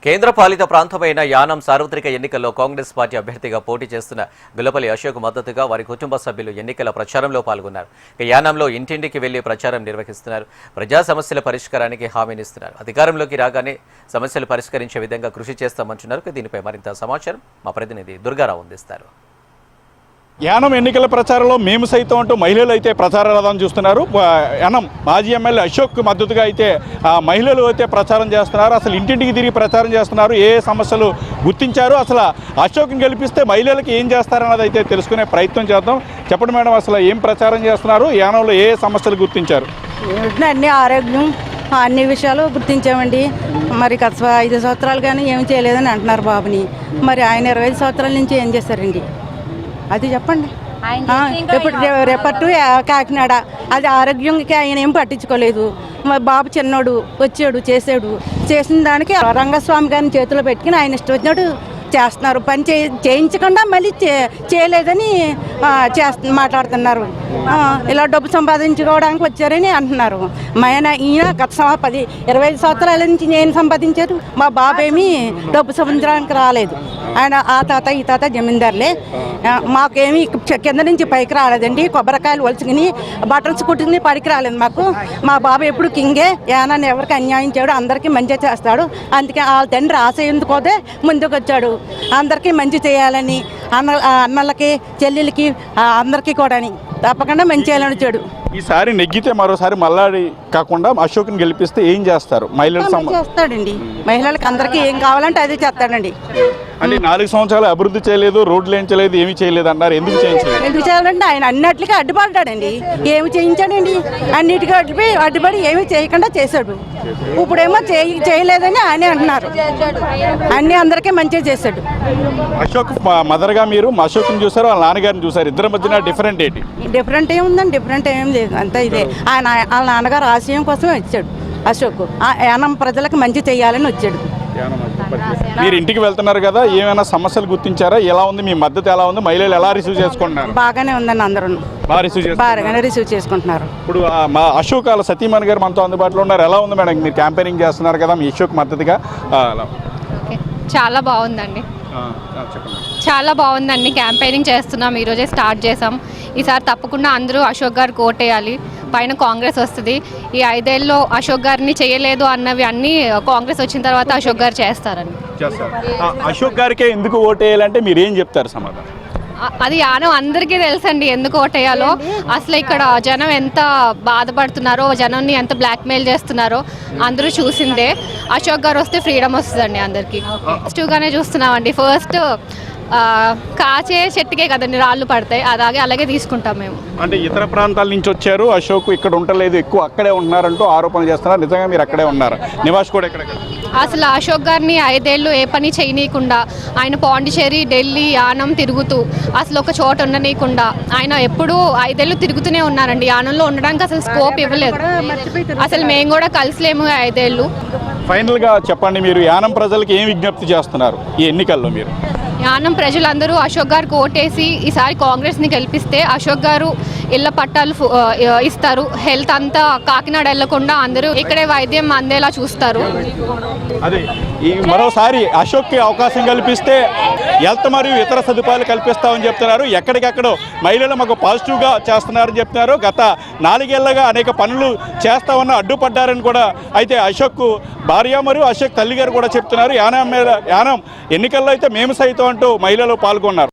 కేంద్ర పాలిత ప్రాంతమైన యానం సార్వత్రిక ఎన్నికల్లో కాంగ్రెస్ పార్టీ అభ్యర్థిగా పోటీ చేస్తున్న గుల్లపల్లి అశోక్ మద్దతుగా వారి కుటుంబ సభ్యులు ఎన్నికల ప్రచారంలో పాల్గొన్నారు. యానంలో ఇంటింటికి వెళ్లి ప్రచారం నిర్వహిస్తున్నారు. ప్రజా సమస్యల పరిష్కారానికి హామీనిస్తున్నారు. అధికారంలోకి రాగానే సమస్యలు పరిష్కరించే విధంగా కృషి చేస్తామంటున్నారు. దీనిపై మరింత సమాచారం మా ప్రతినిధి దుర్గారావు అందిస్తారు. యానం ఎన్నికల ప్రచారంలో మేము సైతం అంటూ మహిళలు అయితే ప్రచార రథం చూస్తున్నారు. యానం మాజీ ఎమ్మెల్యే అశోక్ మద్దతుగా అయితే మహిళలు అయితే ప్రచారం చేస్తున్నారు. అసలు ఇంటింటికి తిరిగి ప్రచారం చేస్తున్నారు. ఏ సమస్యలు గుర్తించారు, అసలు అశోక్ని గెలిపిస్తే మహిళలకు ఏం చేస్తారన్నది అయితే తెలుసుకునే ప్రయత్నం చేద్దాం. చెప్పండి మేడం, అసలు ఏం ప్రచారం చేస్తున్నారు, యానంలో ఏ సమస్యలు గుర్తించారు? అన్ని ఆరోగ్యం అన్ని విషయాలు గుర్తించామండి. మరి గత 5 సంవత్సరాలు కానీ ఏమి చేయలేదని అంటున్నారు బాబుని. మరి ఆయన 25 సంవత్సరాల నుంచి ఏం చేశారండి అది చెప్పండి. ఇప్పుడు రేపట్టు కాకినాడ అది ఆరోగ్యంకి ఆయన ఏం పట్టించుకోలేదు. బాబు చిన్నోడు వచ్చాడు చేసిన దానికి రంగస్వామి గారిని చేతిలో పెట్టుకుని ఆయన ఇష్టం వచ్చినట్టు చేస్తున్నారు. పని చేయించకుండా మళ్ళీ చేయలేదని మాట్లాడుతున్నారు. ఇలా డబ్బు సంపాదించుకోవడానికి వచ్చారని అంటున్నారు. ఈయన గత 25 సంవత్సరాల నుంచి నేను సంపాదించారు. మా బాబు ఏమీ డబ్బు సంపాదించడానికి రాలేదు. ఆయన ఆ తాత ఈ తాత జమీందారులే. మాకేమీ కింద నుంచి పైకి రాలేదండి. కొబ్బరికాయలు ఒలుచుకుని బట్టలు కుట్టుకుని పైకి రాలేదు మాకు. మా బాబు ఎప్పుడు కింగే. యానాన్ని ఎవరికి అన్యాయం చేయడు, అందరికీ మంచి చేస్తాడు. అందుకే వాళ్ళ తండ్రి ఆశ ఎందుకోదే ముందుకు వచ్చాడు. అందరికీ మంచి చేయాలని, అన్నలకి చెల్లెలకి అందరికీ కూడా తప్పకుండా మంచి చేయాలని వచ్చాడు. ఈసారి నెగ్గితే మరోసారి మల్లాడి కాకుండా అశోక్ని గెలిపిస్తే ఏం చేస్తారు? మహిళలు చేస్తాడండి. మహిళలకు అందరికీ ఏం కావాలంటే అదే చేస్తాడండి. అంటే 4 సంవత్సరాలు అభివృద్ధి చేయలేదు, రోడ్లు వేయించలేదు, ఏమి చేయలేదు అన్నారు. ఎందుకు చేయాలంటే ఆయన అన్నిటికీ అడ్డుపడ్డాడండి. ఏమి చేయించాడండి? అన్నిటికీ అడ్డుపడి ఏమి చేయకుండా చేశాడు. ఇప్పుడేమో చేయలేదని ఆయనే అంటున్నారు. అన్ని అందరికీ మంచిగా చేశాడు. అశోక్ మదర్గా మీరు అశోక్ని చూసారు, వాళ్ళ నాన్నగారిని చూసారు. ఇద్దరి మధ్యన డిఫరెంట్ ఏంటి? డిఫరెంట్ ఏముందండి? డిఫరెంట్ ఏం లేదు, అంతా ఇదే. ఆయన వాళ్ళ నాన్నగారు ఆశయం కోసమే వచ్చాడు అశోక్. యానం ప్రజలకు మంచి చేయాలని వచ్చాడు. మీరు ఇంటికి వెళ్తున్నారు కదా, ఏమైనా సమస్యలు గుర్తించారా? ఎలా ఉంది మీ మద్దతు? ఎలా ఉంది? మహిళలు ఎలా రిసీవ్ చేసుకుంటున్నారు? బాగానే ఉందండి, అందరూ బాగానే రిసీవ్ చేసుకుంటున్నారు. ఇప్పుడు మా అశోక్ వాళ్ళ సతీమణి గారు మనతో అందుబాటులో ఉన్నారు. ఎలా ఉంది మేడం, మీరు క్యాంపెయినింగ్ చేస్తున్నారు కదా మీ అశోక్ మద్దతుగా? చాలా బాగుందండి, చాలా బాగుందండి. క్యాంపెయినింగ్ చేస్తున్నాం, ఈరోజే స్టార్ట్ చేసాం. ఈసారి తప్పకుండా అందరూ అశోక్ గారికి ఓటేయాలి. పైన కాంగ్రెస్ వస్తుంది. ఈ 5 ఏళ్ళలో అశోక్ గారిని చేయలేదు అన్నవి అన్నీ కాంగ్రెస్ వచ్చిన తర్వాత అశోక్ గారు చేస్తారని. అశోక్ గారికే ఎందుకు ఓటేయాలంటే మీరు ఏం చెప్తారు సమాధానం? అది యానం అందరికీ తెలుసండి ఎందుకు ఓటేయాలో. అసలు ఇక్కడ జనం ఎంత బాధపడుతున్నారో, జనాన్ని ఎంత బ్లాక్మెయిల్ చేస్తున్నారో అందరూ చూసిందే. అశోక్ గారు వస్తే ఫ్రీడమ్ వస్తుందండి అందరికీ. ఫస్ట్గానే చూస్తున్నామండి. ఫస్ట్ కాచే చెట్టుకే కదండి రాళ్ళు పడతాయి, అలాగే తీసుకుంటాం మేము. అంటే ఇతర ప్రాంతాల నుంచి వచ్చారు, అశోక్ ఇక్కడ ఉండలేదు, ఎక్కువ అక్కడే ఉంటున్నారంటూ ఆరోపణలు చేస్తున్నారు. నిజంగా మీరు అక్కడే ఉన్నారు? నివాస్ కూడా ఎక్కడ? అసలు అశోక్ గారిని 5 ఏళ్ళు ఏ పని చేయనీయకుండా, ఆయన పాండిచేరి, ఢిల్లీ, యానం తిరుగుతూ అసలు ఒక చోట ఉండనీయకుండా ఆయన ఎప్పుడూ 5 ఏళ్ళు తిరుగుతూనే ఉన్నారండి. యానంలో ఉండడానికి అసలు స్కోప్ ఇవ్వలేదు. అసలు మేము కూడా కలిసిలేము 5 ఏళ్ళు. ఫైనల్గా చెప్పండి, మీరు యానం ప్రజలకు ఏం విజ్ఞప్తి చేస్తున్నారు ఈ ఎన్నికల్లో? మీరు యానం ప్రజలందరూ అశోక్ గారికి ఓటేసి ఈసారి కాంగ్రెస్ని గెలిపిస్తే అశోక్ గారు ఇళ్ల పట్టాలు ఇస్తారు. హెల్త్ అంతా కాకినాడ వెళ్లకుండా అందరూ ఇక్కడే వైద్యం అందేలా చూస్తారు. అదే మరోసారి అశోక్కి అవకాశం కల్పిస్తే హెల్త్ మరియు ఇతర సదుపాయాలు కల్పిస్తామని చెప్తున్నారు. ఎక్కడికెక్కడో మహిళలు మాకు పాజిటివ్గా చేస్తున్నారని చెప్తున్నారు. గత 4 ఏళ్లుగా అనేక పనులు చేస్తామన్న అడ్డుపడ్డారని కూడా అయితే అశోక్ భార్య మరియు అశోక్ తల్లి గారు కూడా చెప్తున్నారు. యానం ఎన్నికల్లో అయితే మేము సైతం అంటూ మహిళలు పాల్గొన్నారు.